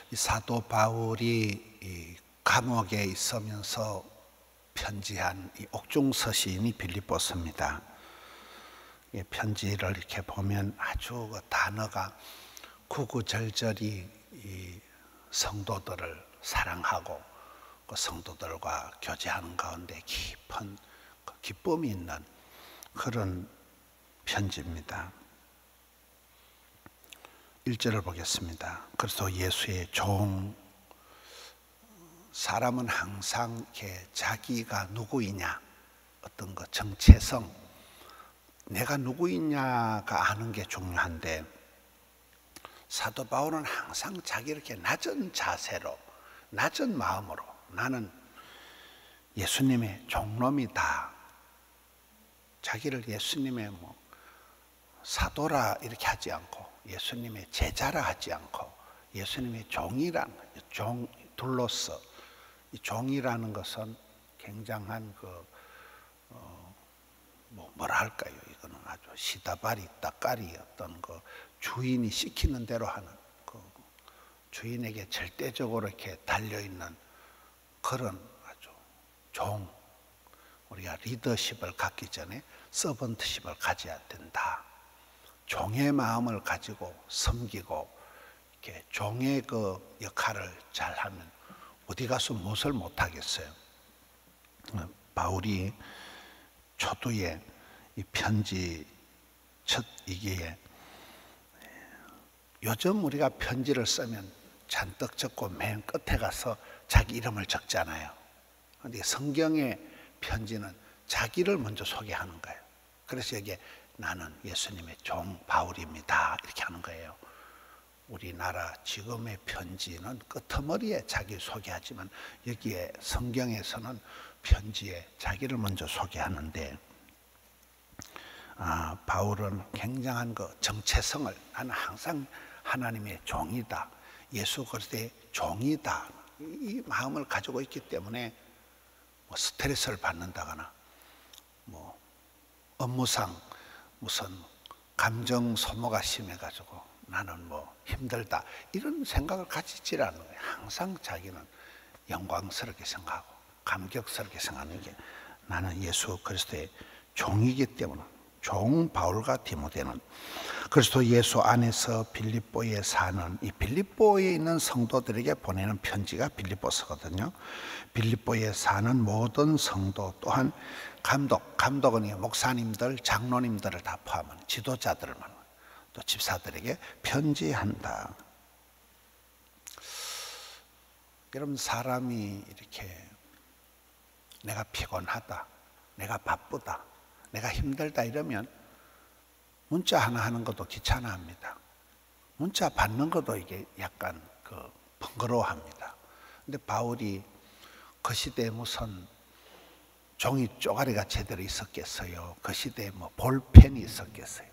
이 사도 바울이 이 감옥에 있으면서 편지한 이 옥중서신이 빌립보서입니다. 이 편지를 이렇게 보면 아주 그 단어가 구구절절히 이 성도들을 사랑하고 그 성도들과 교제하는 가운데 깊은 그 기쁨이 있는 그런 편지입니다. 1절을 보겠습니다. 그래서 예수의 종, 사람은 항상 이렇게 자기가 누구이냐, 어떤 그 정체성, 내가 누구이냐가 아는 게 중요한데, 사도 바울은 항상 자기를 이렇게 낮은 자세로, 낮은 마음으로 나는 예수님의 종놈이다. 자기를 예수님의 사도라 이렇게 하지 않고, 예수님의 제자라 하지 않고, 예수님의 종이란 둘로서 이 종이라는 것은 굉장한 뭐라 할까요? 이거는 아주 시다바리 따까리 어떤 그 주인이 시키는 대로 하는 그 주인에게 절대적으로 이렇게 달려 있는 그런 아주 종. 우리가 리더십을 갖기 전에 서번트십을 가져야 된다. 종의 마음을 가지고 섬기고 이렇게 종의 그 역할을 잘하면 어디 가서 무엇을 못하겠어요. 바울이 초두에 이 편지 첫 이기에 요즘 우리가 편지를 쓰면 잔뜩 적고 맨 끝에 가서 자기 이름을 적잖아요. 그런데 성경의 편지는 자기를 먼저 소개하는 거예요. 그래서 여기에 나는 예수님의 종 바울입니다 이렇게 하는 거예요. 우리나라 지금의 편지는 끄트머리에 자기 소개하지만 여기에 성경에서는 편지에 자기를 먼저 소개하는데, 바울은 굉장한 그 정체성을, 나는 항상 하나님의 종이다, 예수 그리스도의 종이다, 이 마음을 가지고 있기 때문에 스트레스를 받는다거나 업무상 무슨 감정 소모가 심해가지고 나는 힘들다 이런 생각을 가지질 않는 거예요. 항상 자기는 영광스럽게 생각하고 감격스럽게 생각하는 게 나는 예수 그리스도의 종이기 때문에, 종 바울과 디모데는 그리스도 예수 안에서 빌립보에 사는 이 빌립보에 있는 성도들에게 보내는 편지가 빌립보서거든요. 빌립보에 사는 모든 성도 또한 감독은 목사님들, 장로님들을 다 포함한 지도자들을 말합니다. 또 집사들에게 편지한다. 여러분, 사람이 이렇게 내가 피곤하다, 내가 바쁘다, 내가 힘들다 이러면 문자 하나 하는 것도 귀찮아합니다. 문자 받는 것도 이게 약간 번거로워합니다. 근데 바울이 그 시대에 무슨 종이 쪼가리가 제대로 있었겠어요? 그 시대에 볼펜이 있었겠어요?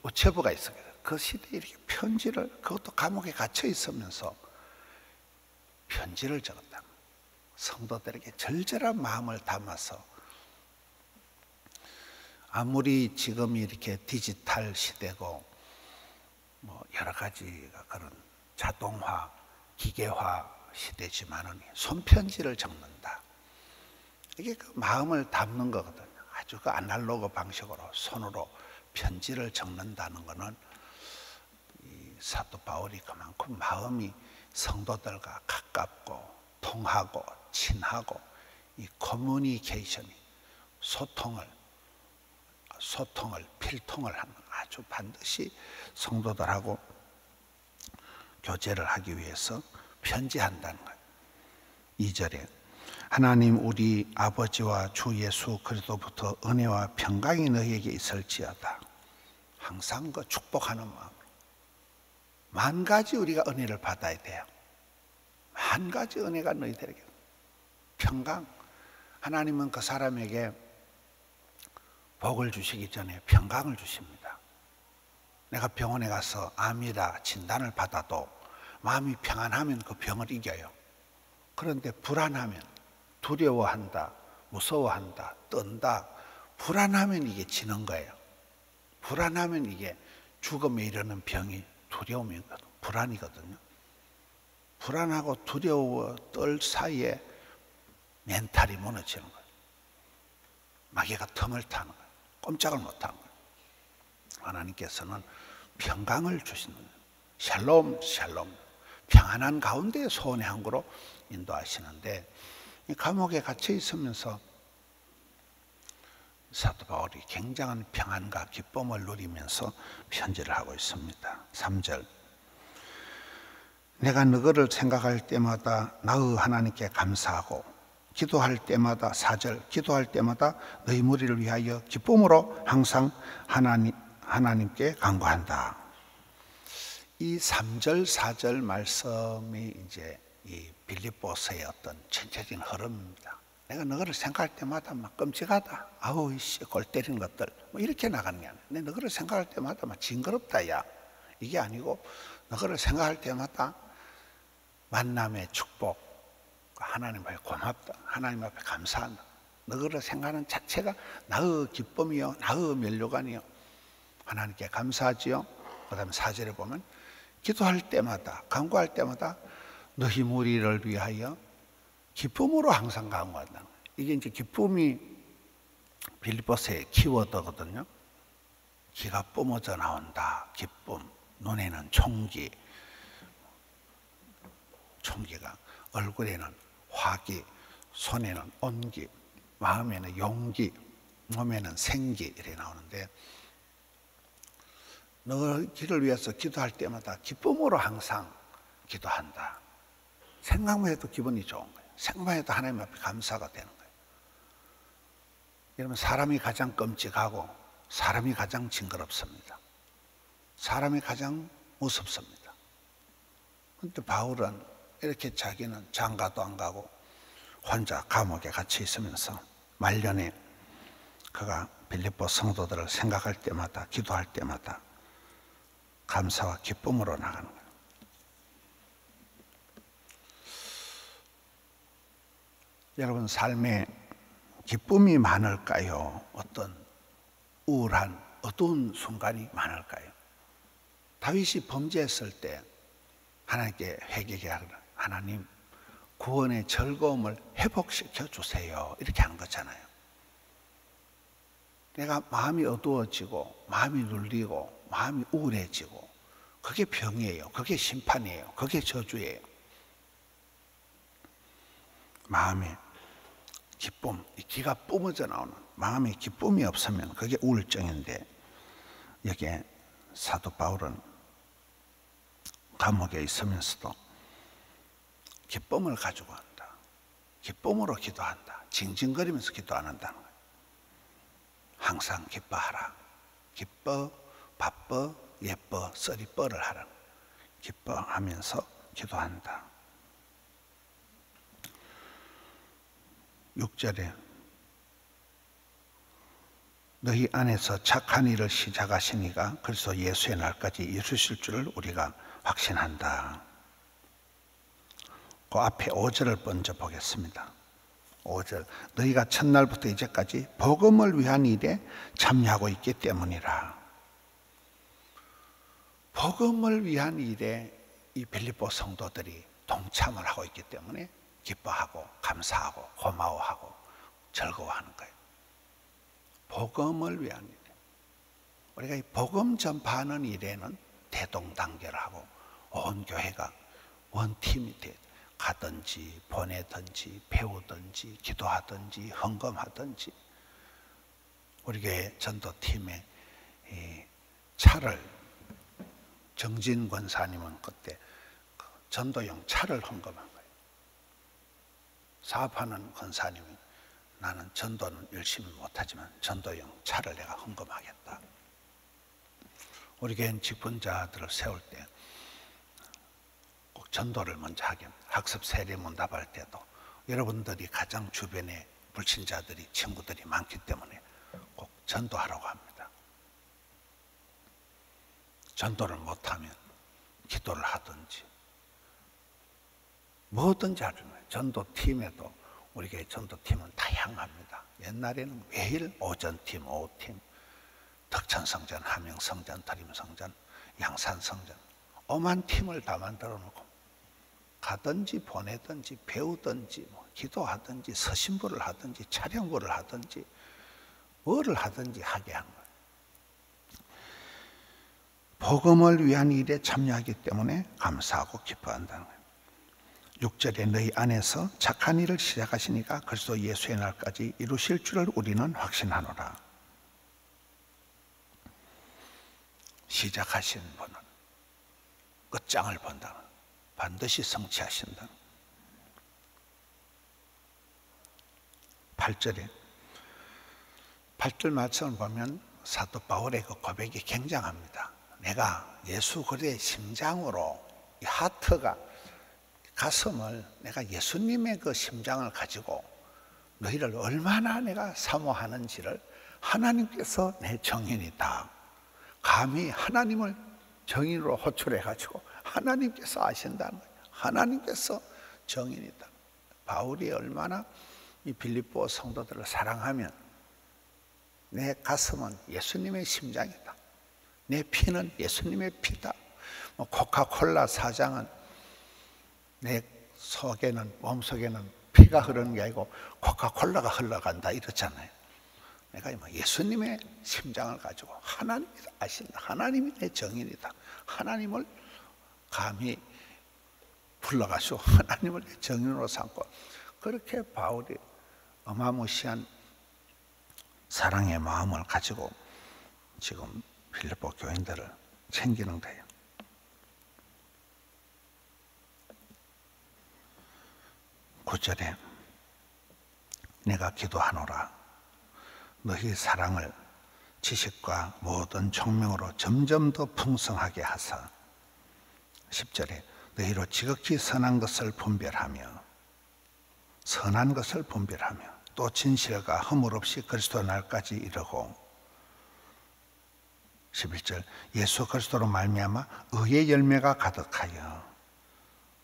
우체부가 있었겠어요? 그 시대에 이렇게 편지를, 그것도 감옥에 갇혀 있으면서 편지를 적었다. 성도들에게 절절한 마음을 담아서, 아무리 지금이 이렇게 디지털 시대고 여러 가지가 그런 자동화, 기계화 시대지만은 손편지를 적는다. 이게 그 마음을 담는 거거든요. 아주 그 아날로그 방식으로 손으로 편지를 적는다는 것은 이 사도 바울이 그만큼 마음이 성도들과 가깝고 통하고 친하고 이 커뮤니케이션이 소통을 필통을 하는, 아주 반드시 성도들하고 교제를 하기 위해서 편지한다는 거예요. 2절에 하나님 우리 아버지와 주 예수 그리스도부터 은혜와 평강이 너희에게 있을지어다. 항상 그 축복하는 마음으로, 만 가지 우리가 은혜를 받아야 돼요. 만 가지 은혜가 너희들에게, 평강, 하나님은 그 사람에게 복을 주시기 전에 평강을 주십니다. 내가 병원에 가서 암이라 진단을 받아도 마음이 평안하면 그 병을 이겨요. 그런데 불안하면, 두려워한다, 무서워한다, 떤다, 불안하면 이게 지는 거예요. 불안하면 이게 죽음에 이르는 병이 두려움이거든요. 불안이거든요. 불안하고 두려워 떨 사이에 멘탈이 무너지는 거예요. 마귀가 틈을 타는 거예요. 꼼짝을 못하는 거예요. 하나님께서는 평강을 주시는 거예요. 샬롬, 샬롬. 평안한 가운데 소원의 항구로 인도하시는데, 이 감옥에 갇혀 있으면서 사도 바울이 굉장한 평안과 기쁨을 누리면서 편지를 하고 있습니다. 3절. 내가 너희를 생각할 때마다 나의 하나님께 감사하고 기도할 때마다 4절. 기도할 때마다 너희 무리를 위하여 기쁨으로 항상 하나님께 간구한다. 이 3절, 4절 말씀이 이제 이 빌립보서의 어떤 전체적인 흐름입니다. 내가 너희를 생각할 때마다 막 끔찍하다. 아우, 이씨, 골 때리는 것들. 뭐 이렇게 나가는 게 아니야. 내 너희를 생각할 때마다 막 징그럽다, 야. 이게 아니고, 너희를 생각할 때마다 만남의 축복, 하나님 앞에 고맙다. 하나님 앞에 감사한다. 너희를 생각하는 자체가 나의 기쁨이요, 나의 면류관이요. 하나님께 감사하지요. 그 다음에 4절에 보면, 기도할 때마다, 간구할 때마다 너희 무리를 위하여 기쁨으로 항상 간구한다. 이게 이제 기쁨이 빌립보서의 키워드거든요. 기가 뿜어져 나온다. 기쁨. 눈에는 총기. 총기가, 얼굴에는 화기, 손에는 온기, 마음에는 용기, 몸에는 생기 이렇게 나오는데, 너희를 위해서 기도할 때마다 기쁨으로 항상 기도한다. 생각만 해도 기분이 좋은 거예요. 생각만 해도 하나님 앞에 감사가 되는 거예요. 여러분, 사람이 가장 끔찍하고 사람이 가장 징그럽습니다. 사람이 가장 무섭습니다. 그런데 바울은 이렇게 자기는 장가도 안 가고 혼자 감옥에 갇혀 있으면서 말년에 그가 빌립보 성도들을 생각할 때마다, 기도할 때마다 감사와 기쁨으로 나가는 거예요. 여러분, 삶에 기쁨이 많을까요? 어떤 우울한 어두운 순간이 많을까요? 다윗이 범죄했을 때 하나님께 회개하라. 하나님, 구원의 즐거움을 회복시켜 주세요. 이렇게 한 거잖아요. 내가 마음이 어두워지고 마음이 눌리고 마음이 우울해지고, 그게 병이에요. 그게 심판이에요. 그게 저주예요. 마음에 기쁨, 기가 뿜어져 나오는 마음에 기쁨이 없으면 그게 우울증인데, 여기에 사도 바울은 감옥에 있으면서도 기쁨을 가지고 한다. 기쁨으로 기도한다. 징징거리면서 기도 안 한다는 거예요. 항상 기뻐하라. 기뻐, 바빠, 예뻐, 써리 뻐를 하라. 기뻐하면서 기도한다. 6절에 너희 안에서 착한 일을 시작하시니가 그래서 예수의 날까지 이루실 줄을 우리가 확신한다. 그 앞에 5절을 먼저 보겠습니다. 5절. 너희가 첫날부터 이제까지 복음을 위한 일에 참여하고 있기 때문이라. 복음을 위한 일에 이 빌립보 성도들이 동참을 하고 있기 때문에 기뻐하고 감사하고 고마워하고 즐거워하는 거예요. 복음을 위한 일. 우리가 이 복음 전파하는 일에는 대동단결하고 온 교회가 원팀이 돼 가든지 보내든지 배우든지 기도하든지 헌금하든지. 우리 교회 전도팀에 차를, 정진 권사님은 그때 전도용 차를 헌금한 거예요. 사업하는 권사님이 나는 전도는 열심히 못하지만 전도용 차를 내가 헌금하겠다. 우리 교회는 직분자들을 세울 때 꼭 전도를 먼저 하게 합니다. 학습 세례문답할 때도 여러분들이 가장 주변에 불신자들이, 친구들이 많기 때문에 꼭 전도하라고 합니다. 전도를 못하면 기도를 하든지 뭐든지 하잖아요. 전도팀에도 우리 교회 전도팀은 다양합니다. 옛날에는 매일 오전팀, 오후팀, 덕천성전, 함영성전, 드림성전, 양산성전, 엄한 팀을 다 만들어 놓고 가든지 보내든지 배우든지 뭐 기도하든지 서신부를 하든지 차량부를 하든지 뭐를 하든지 하게 한 거예요. 복음을 위한 일에 참여하기 때문에 감사하고 기뻐한다는 거예요. 6절에 너희 안에서 착한 일을 시작하시니까 그리스도 예수의 날까지 이루실 줄을 우리는 확신하노라. 시작하신 분은 끝장을 본다. 반드시 성취하신다. 8절에 8절 말씀을 보면 사도 바울의 그 고백이 굉장합니다. 내가 예수 그리스도의 심장으로 이 하트가 가슴을 내가 예수님의 그 심장을 가지고 너희를 얼마나 내가 사모하는지를 하나님께서 내 정인이다. 감히 하나님을 정인으로 호출해 가지고 하나님께서 아신다는 거예요. 하나님께서 정인이다. 바울이 얼마나 이 빌립보 성도들을 사랑하면 내 가슴은 예수님의 심장이다. 내 피는 예수님의 피다. 코카콜라 사장은 내 속에는 몸속에는 피가 흐르는 게 아니고 코카콜라가 흘러간다 이렇잖아요. 내가 예수님의 심장을 가지고 하나님이 아신다. 하나님이 내 정인이다. 하나님을 감히 불러가지고 하나님을 내 정인으로 삼고 그렇게 바울이 어마무시한 사랑의 마음을 가지고 지금 빌립보 교인들을 챙기는 거예요. 9절에 내가 기도하노라. 너희 사랑을 지식과 모든 총명으로 점점 더 풍성하게 하사 10절에 너희로 지극히 선한 것을 분별하며 선한 것을 분별하며 또 진실과 허물 없이 그리스도 날까지 이르고 11절 예수 그리스도로 말미암아 의의 열매가 가득하여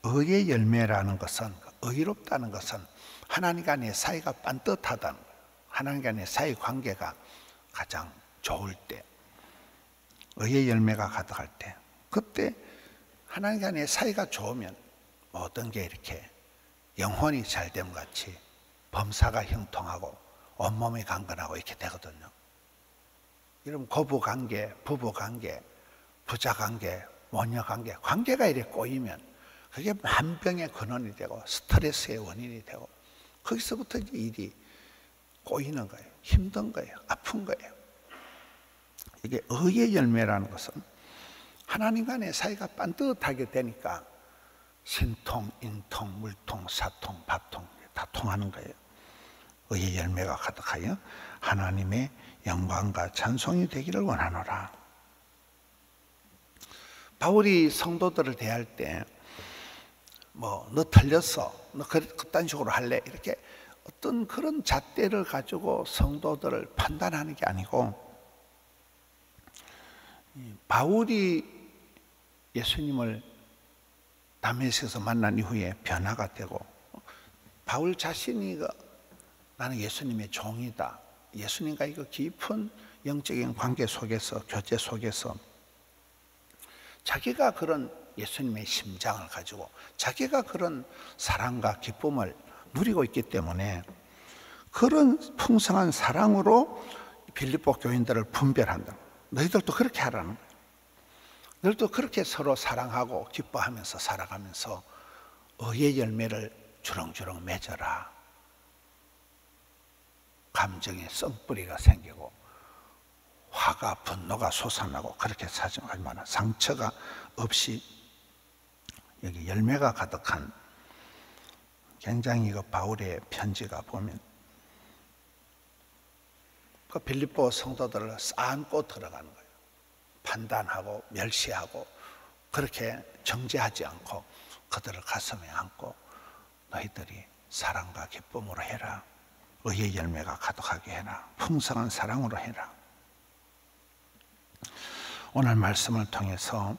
의의 열매라는 것은 의롭다는 것은 하나님과 내 사이가 반듯하다는 거예요. 하나님과 내 사이 관계가 가장 좋을 때 의의 열매가 가득할 때 그때 하나님과 내 사이가 좋으면 모든 게 이렇게 영혼이 잘됨 같이 범사가 형통하고 온몸이 강건하고 이렇게 되거든요. 이런 고부관계, 부부관계, 부자관계, 모녀관계 관계가 이렇게 꼬이면 그게 만병의 근원이 되고 스트레스의 원인이 되고 거기서부터 이제 일이 꼬이는 거예요. 힘든 거예요. 아픈 거예요. 이게 의의 열매라는 것은 하나님과 내 사이가 반듯하게 되니까 신통, 인통, 물통, 사통, 밥통 다 통하는 거예요. 의의 열매가 가득하여 하나님의 영광과 찬송이 되기를 원하노라. 바울이 성도들을 대할 때 너 틀렸어. 너 그딴 식으로 할래. 이렇게 어떤 그런 잣대를 가지고 성도들을 판단하는 게 아니고 바울이 예수님을 다메섹에서 만난 이후에 변화가 되고 바울 자신이 나는 예수님의 종이다. 예수님과 이거 깊은 영적인 관계 속에서 교제 속에서 자기가 그런 예수님의 심장을 가지고 자기가 그런 사랑과 기쁨을 누리고 있기 때문에 그런 풍성한 사랑으로 빌립보 교인들을 분별한다. 너희들도 그렇게 하라는 거예요. 너희들도 그렇게 서로 사랑하고 기뻐하면서 살아가면서 의의 열매를 주렁주렁 맺어라. 감정의 썬뿌리가 생기고 화가 분노가 솟아나고 그렇게 사정할 만한 상처가 없이 여기 열매가 가득한 굉장히 바울의 편지가 보면 그 빌립보 성도들을 쌓고 들어가는 거예요. 판단하고 멸시하고 그렇게 정죄하지 않고 그들을 가슴에 안고 너희들이 사랑과 기쁨으로 해라. 의의 열매가 가득하게 해라. 풍성한 사랑으로 해라. 오늘 말씀을 통해서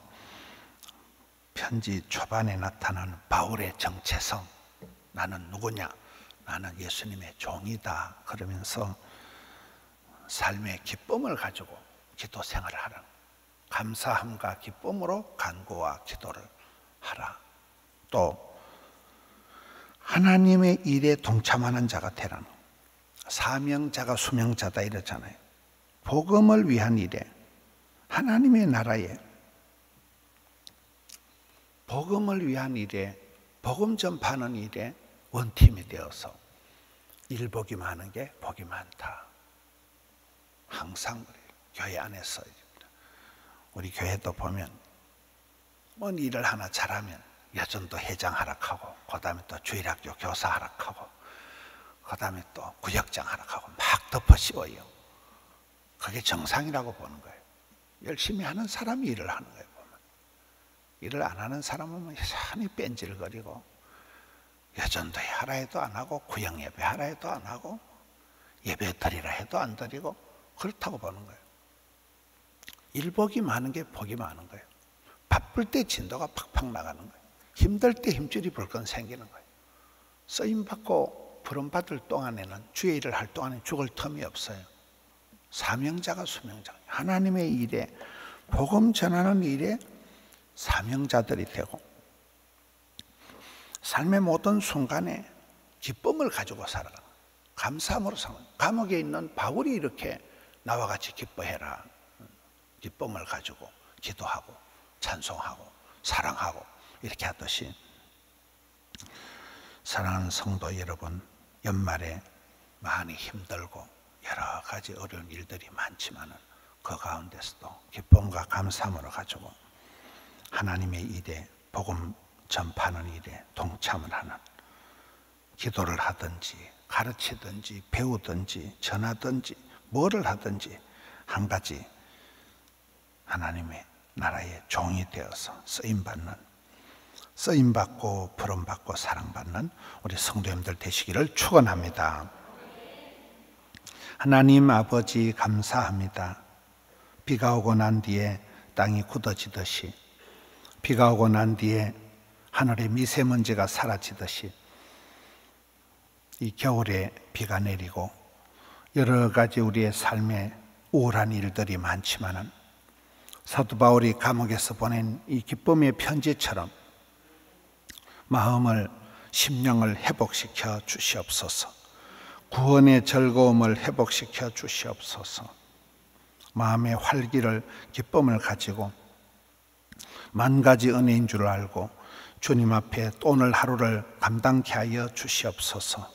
편지 초반에 나타난 바울의 정체성, 나는 누구냐? 나는 예수님의 종이다. 그러면서 삶의 기쁨을 가지고 기도 생활을 하라. 감사함과 기쁨으로 간구와 기도를 하라. 또 하나님의 일에 동참하는 자가 되라는 거예요. 사명자가 수명자다 이러잖아요. 복음을 위한 일에, 하나님의 나라에, 복음을 위한 일에, 복음 전파하는 일에 원팀이 되어서 일복이 많은 게 복이 많다. 항상 그래요. 교회 안에서. 우리 교회도 보면 뭔 일을 하나 잘하면 여전도 회장 하락하고, 그 다음에 또 주일학교 교사 하락하고, 그 다음에 또 구역장 하락하고 막 덮어 씌워요. 그게 정상이라고 보는 거예요. 열심히 하는 사람이 일을 하는 거예요. 보면. 일을 안 하는 사람은 여전히 뺀질거리고, 여전도에 하라 해도 안 하고, 구역 예배 하라 해도 안 하고, 예배 드리라 해도 안 드리고, 그렇다고 보는 거예요. 일복이 많은 게 복이 많은 거예요. 바쁠 때 진도가 팍팍 나가는 거예요. 힘들 때 힘줄이 불끈 생기는 거예요. 쓰임받고 부름받을 동안에는, 주의 일을 할 동안에는 죽을 틈이 없어요. 사명자가 수명자, 하나님의 일에, 복음 전하는 일에 사명자들이 되고, 삶의 모든 순간에 기쁨을 가지고 살아가는 거예요. 감사함으로 살아가는 거예요. 감옥에 있는 바울이 이렇게 나와 같이 기뻐해라. 기쁨을 가지고 기도하고 찬송하고 사랑하고 이렇게 하듯이, 사랑하는 성도 여러분, 연말에 많이 힘들고 여러 가지 어려운 일들이 많지만은 그 가운데서도 기쁨과 감사함으로 가지고 하나님의 일에, 복음 전파하는 일에 동참을 하는, 기도를 하든지 가르치든지 배우든지 전하든지 뭐를 하든지 한 가지 하나님의 나라의 종이 되어서 쓰임받는, 쓰임받고 부름받고 사랑받는 우리 성도님들 되시기를 축원합니다. 하나님 아버지 감사합니다. 비가 오고 난 뒤에 땅이 굳어지듯이, 비가 오고 난 뒤에 하늘의 미세먼지가 사라지듯이 이 겨울에 비가 내리고 여러 가지 우리의 삶에 우울한 일들이 많지만은 사도 바울이 감옥에서 보낸 이 기쁨의 편지처럼 마음을, 심령을 회복시켜 주시옵소서. 구원의 즐거움을 회복시켜 주시옵소서. 마음의 활기를, 기쁨을 가지고 만 가지 은혜인 줄 알고 주님 앞에 또 오늘 하루를 감당케 하여 주시옵소서.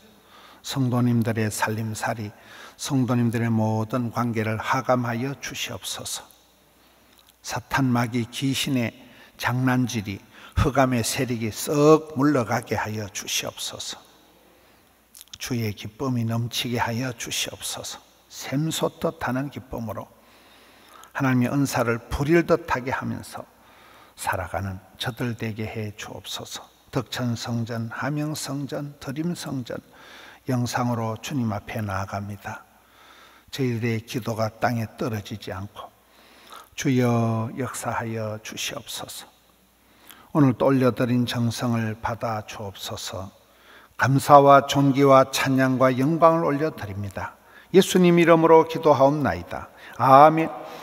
성도님들의 살림살이, 성도님들의 모든 관계를 하감하여 주시옵소서. 사탄 마귀 귀신의 장난질이, 흑암의 세력이 썩 물러가게 하여 주시옵소서. 주의 기쁨이 넘치게 하여 주시옵소서. 샘솟듯 하는 기쁨으로 하나님의 은사를 부릴 듯하게 하면서 살아가는 저들 되게 해 주옵소서. 덕천성전, 함영성전, 드림성전 영상으로 주님 앞에 나아갑니다. 저희들의 기도가 땅에 떨어지지 않고 주여 역사하여 주시옵소서. 오늘 또 올려드린 정성을 받아 주옵소서. 감사와 존귀와 찬양과 영광을 올려드립니다. 예수님 이름으로 기도하옵나이다. 아멘.